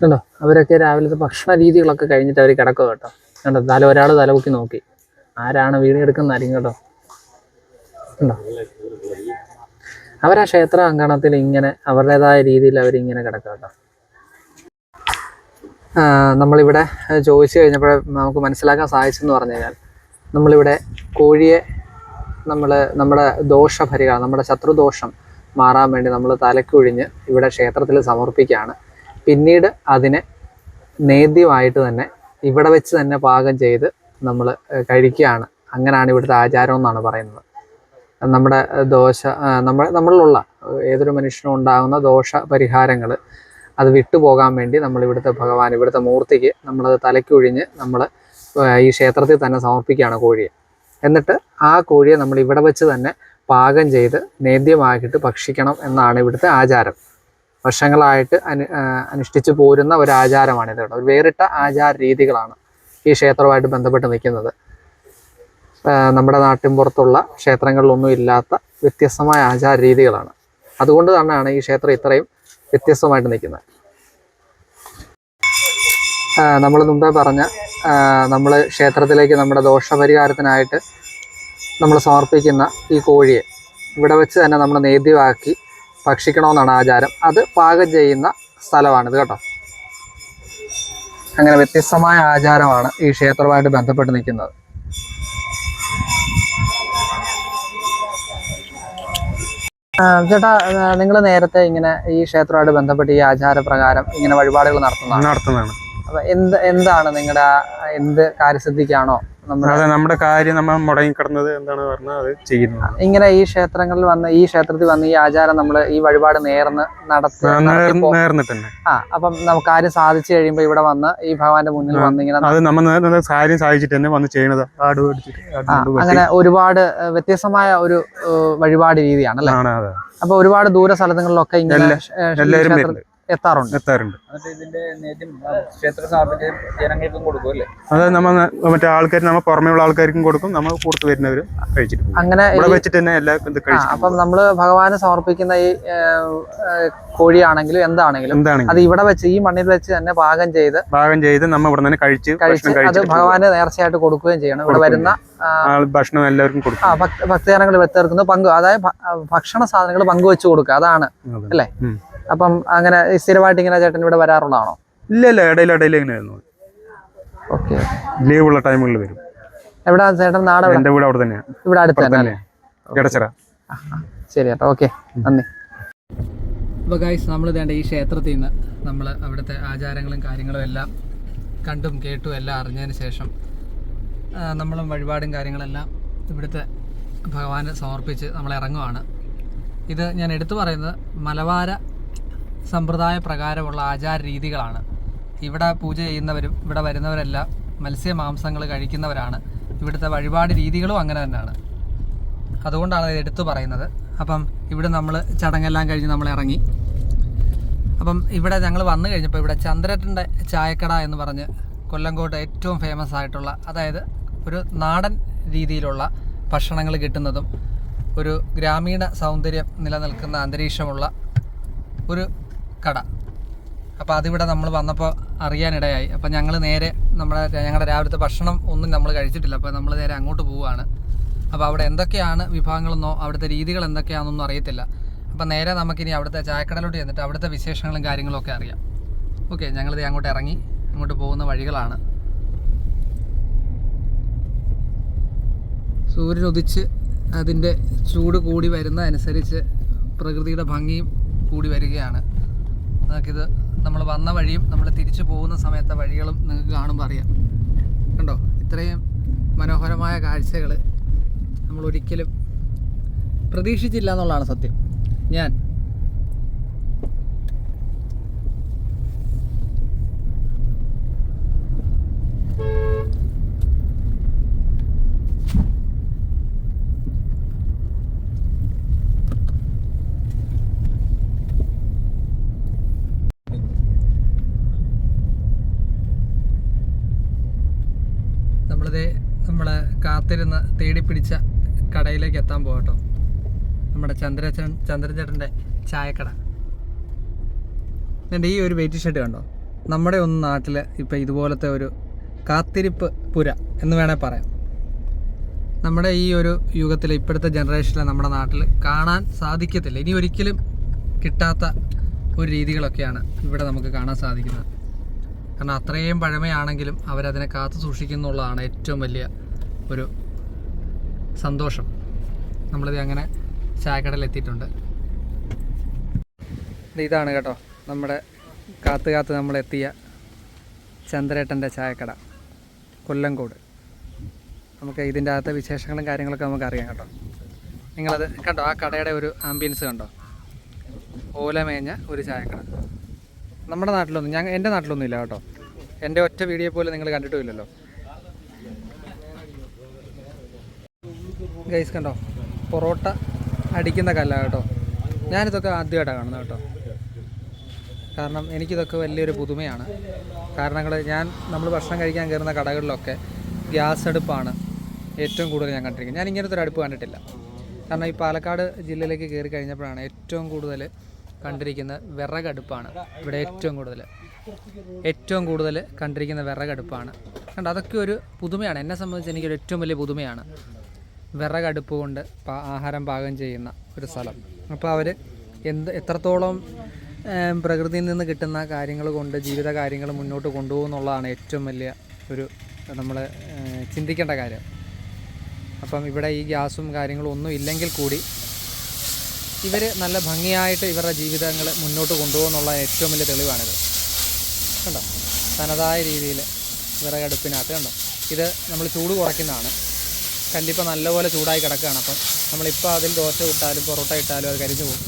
കണ്ടോ, അവരൊക്കെ രാവിലത്തെ ഭക്ഷണ രീതികളൊക്കെ കഴിഞ്ഞിട്ട് അവർ കിടക്കുക കേട്ടോ. കണ്ടോ, ഒരാൾ തലപൊക്കി നോക്കി, ആരാണ് വീണെടുക്കുന്നതായിരിക്കും കേട്ടോ. കണ്ടോ, അവരാ ക്ഷേത്ര അങ്കണത്തിൽ ഇങ്ങനെ അവരുടേതായ രീതിയിൽ അവരിങ്ങനെ കിടക്കുക കേട്ടോ. നമ്മളിവിടെ ചോദിച്ചു കഴിഞ്ഞപ്പോൾ നമുക്ക് മനസ്സിലാക്കാൻ സാധിച്ചെന്ന് പറഞ്ഞു കഴിഞ്ഞാൽ, നമ്മളിവിടെ കോഴിയെ നമ്മുടെ ദോഷപരിഹാരം, നമ്മുടെ ശത്രുദോഷം മാറാൻ വേണ്ടി നമ്മൾ തലക്കൊഴിഞ്ഞ് ഇവിടെ ക്ഷേത്രത്തിൽ സമർപ്പിക്കുകയാണ്. പിന്നീട് അതിനെ നേദ്യമായിട്ട് തന്നെ ഇവിടെ വെച്ച് തന്നെ പാകം ചെയ്ത് നമ്മൾ കഴിക്കുകയാണ്. അങ്ങനെയാണ് ഇവിടുത്തെ ആചാരം എന്നാണ് പറയുന്നത്. നമ്മുടെ നമ്മളിലുള്ള ഏതൊരു മനുഷ്യനും ഉണ്ടാകുന്ന ദോഷ പരിഹാരങ്ങൾ അത് വിട്ടുപോകാൻ വേണ്ടി നമ്മൾ ഇവിടുത്തെ ഭഗവാൻ, ഇവിടുത്തെ മൂർത്തിക്ക് നമ്മളത് തലയ്ക്കൊഴിഞ്ഞ് നമ്മൾ ഈ ക്ഷേത്രത്തിൽ തന്നെ സമർപ്പിക്കുകയാണ് കോഴിയെ. എന്നിട്ട് ആ കോഴിയെ നമ്മൾ ഇവിടെ വെച്ച് തന്നെ പാകം ചെയ്ത് നേദ്യമാക്കിയിട്ട് ഭക്ഷിക്കണം എന്നാണ് ഇവിടുത്തെ ആചാരം. വർഷങ്ങളായിട്ട് അനുഷ്ഠിച്ചു പോരുന്ന ഒരു ആചാരമാണിത് കേട്ടോ. ഒരു വേറിട്ട ആചാര രീതികളാണ് ഈ ക്ഷേത്രവുമായിട്ട് ബന്ധപ്പെട്ട് നിൽക്കുന്നത്. നമ്മുടെ നാട്ടിൻ പുറത്തുള്ള ക്ഷേത്രങ്ങളിലൊന്നും ഇല്ലാത്ത വ്യത്യസ്തമായ ആചാര രീതികളാണ്. അതുകൊണ്ട് തന്നെയാണ് ഈ ക്ഷേത്രം ഇത്രയും വ്യത്യസ്തമായിട്ട് നിൽക്കുന്നത്. നമ്മൾ മുമ്പേ പറഞ്ഞ നമ്മൾ ക്ഷേത്രത്തിലേക്ക് നമ്മുടെ ദോഷപരിഹാരത്തിനായിട്ട് നമ്മൾ സമർപ്പിക്കുന്ന ഈ കോഴിയെ ഇവിടെ വെച്ച് തന്നെ നമ്മൾ നേദ്യമാക്കി ഭക്ഷിക്കണമെന്നാണ് ആചാരം. അത് പാകം ചെയ്യുന്ന സ്ഥലമാണിത് കേട്ടോ. അങ്ങനെ വ്യത്യസ്തമായ ആചാരമാണ് ഈ ക്ഷേത്രവുമായിട്ട് ബന്ധപ്പെട്ട് നിൽക്കുന്നത്. ചേട്ടാ, നിങ്ങൾ നേരത്തെ ഇങ്ങനെ ഈ ക്ഷേത്രവുമായിട്ട് ബന്ധപ്പെട്ട് ഈ ആചാരപ്രകാരം ഇങ്ങനെ വഴിപാടുകൾ നടത്തുന്നതാണ്. അപ്പൊ എന്താണ് നിങ്ങളുടെ എന്ത് കാര്യസിദ്ധിക്കാണോ നമ്മുടെ കാര്യം നമ്മൾ മുടങ്ങി കിടന്നത് എന്താണ് പറഞ്ഞാൽ അത് ചെയ്യുന്നത്? ഇങ്ങനെ ഈ ക്ഷേത്രങ്ങളിൽ വന്ന് ഈ ക്ഷേത്രത്തിൽ വന്ന് ഈ ആചാരം നമ്മൾ ഈ വഴിപാട് നേർന്നിട്ടുണ്ട്. അപ്പം നമുക്ക് കാര്യം സാധിച്ചു കഴിയുമ്പോ ഇവിടെ വന്ന് ഈ ഭഗവാന്റെ മുന്നിൽ വന്ന് ഇങ്ങനെ അത് നമ്മൾ കാര്യം സാധിച്ചിട്ട് തന്നെ വന്ന് ചെയ്യുന്നത്. അങ്ങനെ ഒരുപാട് വ്യത്യസ്തമായ ഒരു വഴിപാട് രീതിയാണ് അല്ലേ? അപ്പൊ ഒരുപാട് ദൂര സ്ഥലങ്ങളിലൊക്കെ ഇങ്ങനെ എത്താറുണ്ട്. ഇതിന്റെ ക്ഷേത്ര ജനങ്ങൾക്കും കൊടുക്കും അല്ലേ? അത് നമ്മൾ മറ്റേ ആൾക്കാർ നമ്മൾ പുറമേയുള്ള ആൾക്കാർക്കും കൊടുക്കും. നമ്മൾ കൂടുതൽ വരുന്നവർ കഴിച്ചിട്ട് അങ്ങനെ വെച്ചിട്ട് തന്നെ എല്ലാം. അപ്പം നമ്മള് ഭഗവാന് സമർപ്പിക്കുന്ന ഈ കോഴിയാണെങ്കിലും എന്താണെങ്കിലും അത് ഇവിടെ വെച്ച് ഈ മണ്ണിൽ വെച്ച് തന്നെ പാകം ചെയ്ത് നമ്മൾ ഇവിടെ തന്നെ കഴിച്ച് അത് ഭഗവാന് നേർച്ചയായിട്ട് കൊടുക്കുകയും ചെയ്യണം. ഇവിടെ വരുന്ന ഭക്ഷണം എല്ലാവർക്കും കൊടുക്കും. ഭക്തജനങ്ങൾ വെച്ചേർക്കുന്ന അതായത് ഭക്ഷണ സാധനങ്ങൾ പങ്കുവെച്ച് കൊടുക്കുക, അതാണ് അല്ലേ? അപ്പം അങ്ങനെ സ്ഥിരമായിട്ട് ഇങ്ങനെ ചേട്ടൻ ഇവിടെ വരാറുള്ളതാണോ? ഇല്ല, ഇടയിൽ ഇങ്ങനെ ഓക്കെ. ലീവുള്ള ടൈമുകളിൽ വരും. എവിടെ ചേട്ടൻ നാട്? എന്റെ വീട് അവിടെ തന്നെയാണ്, ഇവിടെ അടുത്ത് തന്നെ. ശരി ചേട്ടാ, ഓക്കെ, നന്ദി. അപ്പോൾ ഗൈസ്, നമ്മൾ വേണ്ട ഈ ക്ഷേത്രത്തിൽ നിന്ന് നമ്മൾ അവിടുത്തെ ആചാരങ്ങളും കാര്യങ്ങളും എല്ലാം കണ്ടും കേട്ടും എല്ലാം അറിഞ്ഞതിന് ശേഷം നമ്മളും വഴിപാടും കാര്യങ്ങളെല്ലാം ഇവിടുത്തെ ഭഗവാന് സമർപ്പിച്ച് നമ്മൾ ഇറങ്ങുവാണ്. ഇത് ഞാൻ എടുത്തു പറയുന്നത് മലബാര സമ്പ്രദായ പ്രകാരമുള്ള ആചാര രീതികളാണ്. ഇവിടെ പൂജ ചെയ്യുന്നവരും ഇവിടെ വരുന്നവരെല്ലാം മത്സ്യമാംസങ്ങൾ കഴിക്കുന്നവരാണ്. ഇവിടുത്തെ വഴിപാട് രീതികളും അങ്ങനെ തന്നെയാണ്. അതുകൊണ്ടാണ് ഇത് എടുത്തു പറയുന്നത്. അപ്പം ഇവിടെ നമ്മൾ ചടങ്ങെല്ലാം കഴിഞ്ഞ് നമ്മൾ ഇറങ്ങി. അപ്പം ഇവിടെ ഞങ്ങൾ വന്നു കഴിഞ്ഞപ്പോൾ ഇവിടെ ചന്ദ്രേട്ടൻ്റെ ചായക്കട എന്ന് പറഞ്ഞ് കൊല്ലങ്കോട്ട് ഏറ്റവും ഫേമസ് ആയിട്ടുള്ള, അതായത് ഒരു നാടൻ രീതിയിലുള്ള ഭക്ഷണങ്ങൾ കിട്ടുന്നതും ഒരു ഗ്രാമീണ സൗന്ദര്യം നിലനിൽക്കുന്ന അന്തരീക്ഷമുള്ള ഒരു കട. അപ്പോൾ അതിവിടെ നമ്മൾ വന്നപ്പോൾ അറിയാനിടയായി. അപ്പോൾ ഞങ്ങൾ നേരെ ഞങ്ങളുടെ രാവിലത്തെ ഭക്ഷണം ഒന്നും നമ്മൾ കഴിച്ചിട്ടില്ല. അപ്പോൾ നമ്മൾ നേരെ അങ്ങോട്ട് പോവുകയാണ്. അപ്പോൾ അവിടെ എന്തൊക്കെയാണ് വിഭവങ്ങളെന്നോ അവിടുത്തെ രീതികൾ എന്തൊക്കെയാണെന്നൊന്നും അറിയത്തില്ല. അപ്പോൾ നേരെ നമുക്കിനി അവിടുത്തെ ചായക്കടയിലോട്ട് ചെന്നിട്ട് അവിടുത്തെ വിശേഷങ്ങളും കാര്യങ്ങളും ഒക്കെ അറിയാം. ഓക്കെ, ഞങ്ങളിത് അങ്ങോട്ട് ഇറങ്ങി. അങ്ങോട്ട് പോകുന്ന വഴികളാണ്. സൂര്യൻ ഉദിച്ച് അതിൻ്റെ ചൂട് കൂടി വരുന്നതനുസരിച്ച് പ്രകൃതിയുടെ ഭംഗിയും കൂടി വരികയാണ്. നമുക്കിത് നമ്മൾ വന്ന വഴിയും നമ്മൾ തിരിച്ചു പോകുന്ന സമയത്തെ വഴികളും നിങ്ങൾക്ക് കാണുമ്പോൾ അറിയാം. കണ്ടോ, ഇത്രയും മനോഹരമായ കാഴ്ചകൾ നമ്മൾ ഒരിക്കലും പ്രതീക്ഷിച്ചില്ല എന്നുള്ളതാണ് സത്യം. ഞാൻ നമ്മളെ കാത്തിരുന്ന് തേടിപ്പിടിച്ച കടയിലേക്ക് എത്താൻ പോകട്ടോ. നമ്മുടെ ചന്ദ്രചേട്ടൻ്റെ ചായക്കട. എൻ്റെ ഈ ഒരു വെയിറ്റ് ഷർട്ട് കണ്ടോ, നമ്മുടെ ഒന്നും നാട്ടിൽ ഇപ്പം ഇതുപോലത്തെ ഒരു കാത്തിരിപ്പ് പുര എന്ന് വേണേൽ പറയാം. നമ്മുടെ ഈ ഒരു യുഗത്തിൽ ഇപ്പോഴത്തെ ജനറേഷനിൽ നമ്മുടെ നാട്ടിൽ കാണാൻ സാധിക്കത്തില്ല. ഇനി ഒരിക്കലും കിട്ടാത്ത ഒരു രീതികളൊക്കെയാണ് ഇവിടെ നമുക്ക് കാണാൻ സാധിക്കുന്നത്. കാരണം അത്രയും പഴമയാണെങ്കിലും അവരതിനെ കാത്തു സൂക്ഷിക്കുന്നുള്ളതാണ് ഏറ്റവും വലിയ ഒരു സന്തോഷം. നമ്മളിത് അങ്ങനെ ചായക്കടയിൽ എത്തിയിട്ടുണ്ട്. ഇതാണ് കേട്ടോ നമ്മുടെ കാത്ത് നമ്മളെത്തിയ ചന്ദ്രേട്ടൻ്റെ ചായക്കട കൊല്ലങ്കോട്. നമുക്ക് ഇതിൻ്റെ അകത്തെ വിശേഷങ്ങളും കാര്യങ്ങളൊക്കെ നമുക്കറിയാം കേട്ടോ. നിങ്ങളത് കണ്ടോ, ആ കടയുടെ ഒരു ആംബിയൻസ് കണ്ടോ, ഓലമേഞ്ഞ ഒരു ചായക്കട. നമ്മുടെ നാട്ടിലൊന്നും എൻ്റെ നാട്ടിലൊന്നും ഇല്ല കേട്ടോ. എൻ്റെ ഒറ്റ വീഡിയോ പോലും നിങ്ങൾ കണ്ടിട്ടുമില്ലല്ലോ ഗൈസ്. കണ്ടോ, പൊറോട്ട അടിക്കുന്ന കല്ല കേട്ടോ. ഞാനിതൊക്കെ ആദ്യമായിട്ടാണ് കാണുന്നത് കേട്ടോ. കാരണം എനിക്കിതൊക്കെ വലിയൊരു പുതുമയാണ്. കാരണങ്ങൾ നമ്മൾ ഭക്ഷണം കഴിക്കാൻ കയറുന്ന കടകളിലൊക്കെ ഗ്യാസ് അടുപ്പാണ് ഏറ്റവും കൂടുതൽ ഞാൻ കണ്ടിരിക്കുന്നത്. ഞാൻ ഇങ്ങനത്തെ ഒരു അടുപ്പ് കണ്ടിട്ടില്ല. കാരണം ഈ പാലക്കാട് ജില്ലയിലേക്ക് കയറി കഴിഞ്ഞപ്പോഴാണ് ഏറ്റവും കൂടുതൽ കണ്ടിരിക്കുന്നത് വിറകടുപ്പാണ്. ഇവിടെ ഏറ്റവും കൂടുതൽ കണ്ടിരിക്കുന്ന വിറകടുപ്പാണ്. കണ്ടോ, അതൊക്കെ ഒരു പുതുമയാണ്. എന്നെ സംബന്ധിച്ച് എനിക്കൊരു ഏറ്റവും വലിയ പുതുമയാണ് വിറകടുപ്പ് കൊണ്ട് ആഹാരം പാകം ചെയ്യുന്ന ഒരു സ്ഥലം. അപ്പോൾ അവർ എത്രത്തോളം പ്രകൃതിയിൽ നിന്ന് കിട്ടുന്ന കാര്യങ്ങൾ കൊണ്ട് ജീവിത കാര്യങ്ങൾ മുന്നോട്ട് കൊണ്ടുപോകുന്നുള്ളതാണ് ഏറ്റവും വലിയ ഒരു നമ്മൾ ചിന്തിക്കേണ്ട കാര്യം. അപ്പം ഇവിടെ ഈ ഗ്യാസും കാര്യങ്ങളും ഒന്നും ഇല്ലെങ്കിൽ കൂടി ഇവർ നല്ല ഭംഗിയായിട്ട് ഇവരുടെ ജീവിതങ്ങൾ മുന്നോട്ട് കൊണ്ടുപോകുന്നുള്ള ഏറ്റവും വലിയ തെളിവാണിത്. കണ്ടോ, തനതായ രീതിയിൽ വിറകടുപ്പിനകത്ത് കണ്ടോ, ഇത് നമ്മൾ ചൂട് കുറയ്ക്കുന്നതാണ്. കല്ലിപ്പോൾ നല്ലപോലെ ചൂടായി കിടക്കുകയാണ്. അപ്പം നമ്മളിപ്പോൾ അതിൽ ദോശ ഇട്ടാലും പൊറോട്ട ഇട്ടാലും അത് കരിഞ്ഞു പോകും.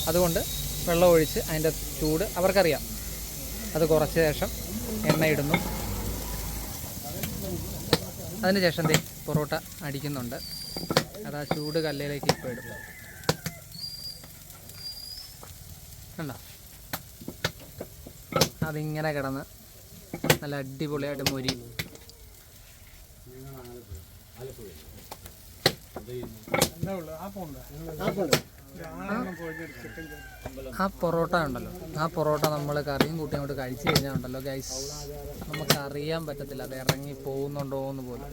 അതുകൊണ്ട് വെള്ളം ഒഴിച്ച് അതിൻ്റെ ചൂട് അവർക്കറിയാം. അത് കുറച്ച ശേഷം എണ്ണ ഇടുന്നു. അതിന് ശേഷം പൊറോട്ട അടിക്കുന്നുണ്ട്. അത് ആ ചൂട് കല്ലിലേക്ക് ഇപ്പോൾ ഇടും. കണ്ടോ, അതിങ്ങനെ കിടന്ന് നല്ല അടിപൊളിയായിട്ട് മൊരി. ആ പൊറോട്ട ഉണ്ടല്ലോ, ആ പൊറോട്ട നമ്മൾ കറിയും കൂട്ടി അങ്ങോട്ട് കഴിച്ചു കഴിഞ്ഞാൽ ഉണ്ടല്ലോ ഗൈസ്, നമുക്ക് അറിയാൻ പറ്റത്തില്ല അത് ഇറങ്ങി പോകുന്നുണ്ടോ എന്ന് പോലും.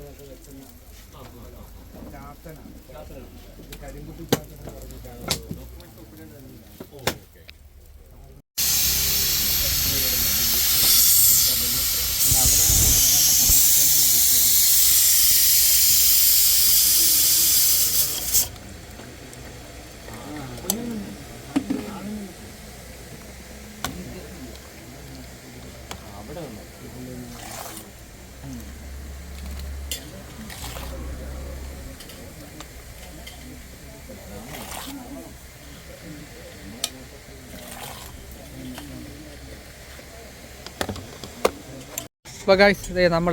അപ്പോൾ ഗൈസ് ഇതേ നമ്മൾ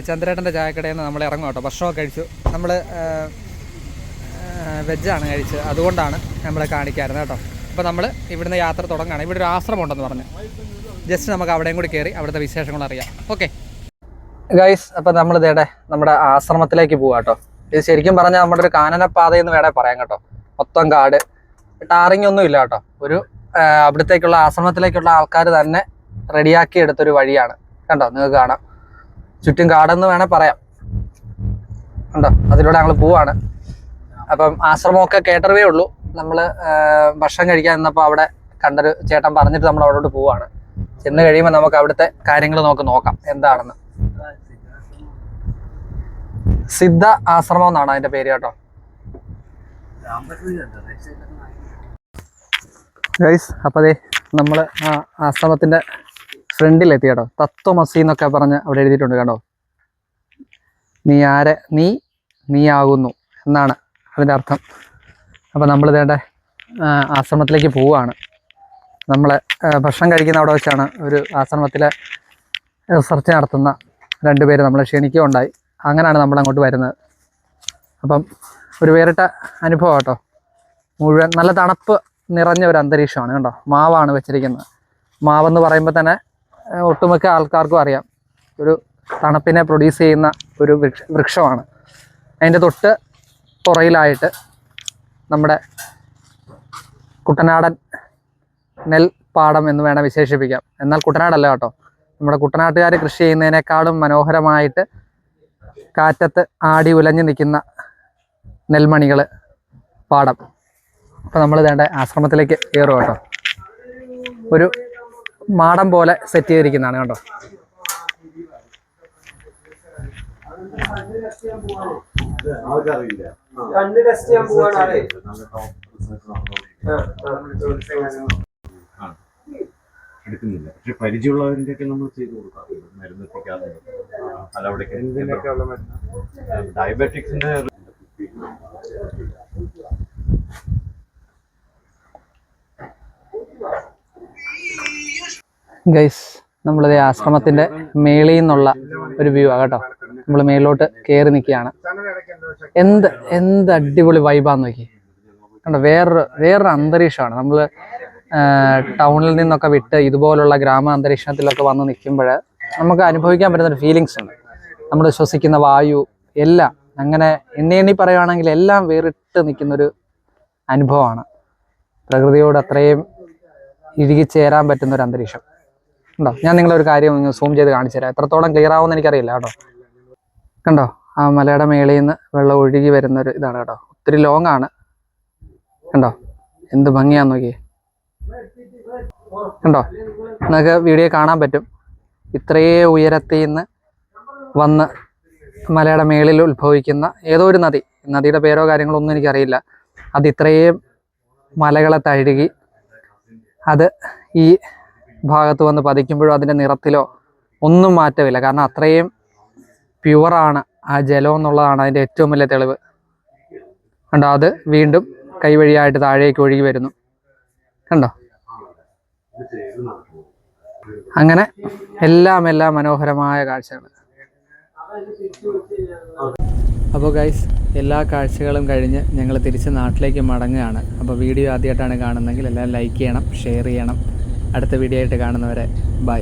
ചന്ദ്രേട്ടൻ്റെ ചായക്കടയിൽ നിന്ന് നമ്മൾ ഇറങ്ങും കേട്ടോ. ഭക്ഷണമൊക്കെ കഴിച്ചു. നമ്മൾ വെജാണ് കഴിച്ചത്, അതുകൊണ്ടാണ് നമ്മളെ കാണിക്കാറുണ്ട് കേട്ടോ. അപ്പോൾ നമ്മൾ ഇവിടുന്ന് യാത്ര തുടങ്ങുകയാണ്. ഇവിടെ ഒരു ആശ്രമം ഉണ്ടെന്ന് പറഞ്ഞു. ജസ്റ്റ് നമുക്ക് അവിടെയും കൂടി കയറി അവിടുത്തെ വിശേഷങ്ങൾ അറിയാം. ഓക്കെ ഗൈസ്, അപ്പോൾ നമ്മൾ ഇതേടെ നമ്മുടെ ആശ്രമത്തിലേക്ക് പോവാം കേട്ടോ. ഇത് ശരിക്കും പറഞ്ഞാൽ നമ്മുടെ ഒരു കാനനപ്പാതയെന്ന് വേണേൽ പറയാം കേട്ടോ. മൊത്തം കാട്, ടാറിങ് ഒന്നും ഇല്ല കേട്ടോ. ഒരു അവിടത്തേക്കുള്ള ആശ്രമത്തിലേക്കുള്ള ആൾക്കാർ തന്നെ റെഡിയാക്കി എടുത്തൊരു വഴിയാണ് കണ്ടോ. നിങ്ങൾക്ക് കാണാം, ചുറ്റും കാടെന്ന് വേണേൽ പറയാം കണ്ടോ. അതിലൂടെ ഞങ്ങൾ പോവാണ്. അപ്പം ആശ്രമമൊക്കെ കേട്ടറിവേ ഉള്ളൂ. നമ്മൾ ഭക്ഷണം കഴിക്കാൻ നിന്നപ്പോൾ അവിടെ കണ്ടൊരു ചേട്ടൻ പറഞ്ഞിട്ട് നമ്മൾ അവിടോട്ട് പോവാണ്. ചെന്ന് കഴിയുമ്പോൾ നമുക്ക് അവിടുത്തെ കാര്യങ്ങൾ നോക്കാം എന്താണെന്ന്. സിദ്ധ ആശ്രമം എന്നാണ് അതിന്റെ പേര് കേട്ടോ. ഗൈസ്, അപ്പോൾ അതെ നമ്മൾ ആ ആശ്രമത്തിന്റെ ഫ്രണ്ടിലെത്തി കേട്ടോ. തത്വമസി എന്നൊക്കെ പറഞ്ഞ് അവിടെ എഴുതിയിട്ടുണ്ട് കേട്ടോ. നീ ആകുന്നു എന്നാണ് അതിൻ്റെ അർത്ഥം. അപ്പോൾ നമ്മൾ ഇതേണ്ട ആശ്രമത്തിലേക്ക് പോവുകയാണ്. നമ്മൾ ഭക്ഷണം കഴിക്കുന്ന അവിടെ വെച്ചാണ് ഒരു ആശ്രമത്തിലെ റിസർച്ച് നടത്തുന്ന 2 പേര് നമ്മളെ ക്ഷണിക്കുകയുണ്ടായി. അങ്ങനെയാണ് നമ്മൾ അങ്ങോട്ട് വരുന്നത്. അപ്പം ഒരു വേറിട്ട അനുഭവം കേട്ടോ. മുഴുവൻ നല്ല തണുപ്പ് നിറഞ്ഞ ഒരു അന്തരീക്ഷമാണ് കണ്ടോ. മാവാണ് വെച്ചിരിക്കുന്നത്. മാവെന്ന് പറയുമ്പോൾ തന്നെ ഒട്ടുമിക്ക ആൾക്കാർക്കും അറിയാം, ഒരു തണുപ്പിനെ പ്രൊഡ്യൂസ് ചെയ്യുന്ന ഒരു വൃക്ഷമാണ്. അതിൻ്റെ തൊട്ട് പുറയിലായിട്ട് നമ്മുടെ കുട്ടനാടൻ നെൽപ്പാടം എന്ന് വേണം വിശേഷിപ്പിക്കാം. എന്നാൽ കുട്ടനാടല്ല കേട്ടോ. നമ്മുടെ കുട്ടനാട്ടുകാർ കൃഷി ചെയ്യുന്നതിനേക്കാളും മനോഹരമായിട്ട് കാറ്റത്ത് ആടി ഉലഞ്ഞു നിൽക്കുന്ന നെൽമണികൾ പാടം. അപ്പോൾ നമ്മൾ വേണ്ട ആശ്രമത്തിലേക്ക് കയറും കേട്ടോ. ഒരു മാടം പോലെ സെറ്റ് ചെയ്തിരിക്കുന്നതാണ് കേട്ടോ. എടുക്കുന്നില്ല, പക്ഷെ പരിചയമുള്ളവരുടെ ഒക്കെ നമ്മൾ ചെയ്ത് കൊടുക്കാം. മരുന്ന് എത്തിക്കാറുണ്ട്. ഡയബറ്റിക്സിന്റെ ഗൈസ്, നമ്മളിത് ആശ്രമത്തിന്റെ മേളിൽ നിന്നുള്ള ഒരു വ്യൂ ആ കേട്ടോ. നമ്മൾ മേളിലോട്ട് കയറി നിൽക്കുകയാണ്. എന്ത് അടിപൊളി വൈബാന്ന് നോക്കി കണ്ടോ. വേറൊരു അന്തരീക്ഷമാണ്. നമ്മൾ ടൗണിൽ നിന്നൊക്കെ വിട്ട് ഇതുപോലുള്ള ഗ്രാമ അന്തരീക്ഷത്തിലൊക്കെ വന്ന് നിൽക്കുമ്പോൾ നമുക്ക് അനുഭവിക്കാൻ പറ്റുന്നൊരു ഫീലിങ്സ് ഉണ്ട്. നമ്മൾ ശ്വസിക്കുന്ന വായു എല്ലാം അങ്ങനെ എണ്ണി പറയുകയാണെങ്കിൽ എല്ലാം വേറിട്ട് നിൽക്കുന്നൊരു അനുഭവമാണ്. പ്രകൃതിയോട് അത്രയും ഇഴുകിച്ചേരാൻ പറ്റുന്നൊരു അന്തരീക്ഷം ഉണ്ടോ. ഞാൻ നിങ്ങളൊരു കാര്യം സൂം ചെയ്ത് കാണിച്ചു തരാം. എത്രത്തോളം ക്ലിയർ ആവുമെന്ന് എനിക്കറിയില്ല കേട്ടോ. കണ്ടോ, ആ മലയുടെ മേളിൽ നിന്ന് വെള്ളം ഒഴുകി വരുന്നൊരു ഇതാണ് കേട്ടോ. ഒത്തിരി ലോങ് ആണ് കണ്ടോ. എന്ത് ഭംഗിയാന്ന് നോക്കിയേ കണ്ടോ. നിങ്ങൾക്ക് വീഡിയോ കാണാൻ പറ്റും. ഇത്രയേ ഉയരത്തിൽ നിന്ന് വന്ന് മലയുടെ മേളിൽ ഉത്ഭവിക്കുന്ന ഏതോ ഒരു നദിയുടെ പേരോ കാര്യങ്ങളോ ഒന്നും എനിക്കറിയില്ല. അത് ഇത്രയും മലകളെ തഴുകി അത് ഈ ഭാഗത്ത് വന്ന് പതിക്കുമ്പോഴും അതിൻ്റെ നിറത്തിലോ ഒന്നും മാറ്റമില്ല. കാരണം അത്രയും പ്യുവറാണ് ആ ജലം എന്നുള്ളതാണ് അതിൻ്റെ ഏറ്റവും വലിയ തെളിവ് കണ്ടോ. അത് വീണ്ടും കൈവഴിയായിട്ട് താഴേക്ക് ഒഴുകി വരുന്നു കണ്ടോ. അങ്ങനെ എല്ലാം മനോഹരമായ കാഴ്ചകൾ. അപ്പോൾ ഗൈസ്, എല്ലാ കാഴ്ചകളും കഴിഞ്ഞ് ഞങ്ങൾ തിരിച്ച് നാട്ടിലേക്ക് മടങ്ങുകയാണ്. അപ്പോൾ വീഡിയോ ആദ്യമായിട്ടാണ് കാണുന്നതെങ്കിൽ എല്ലാം ലൈക്ക് ചെയ്യണം, ഷെയർ ചെയ്യണം. അടുത്ത വീഡിയോ ആയിട്ട് കാണുന്നവരെ ബൈ.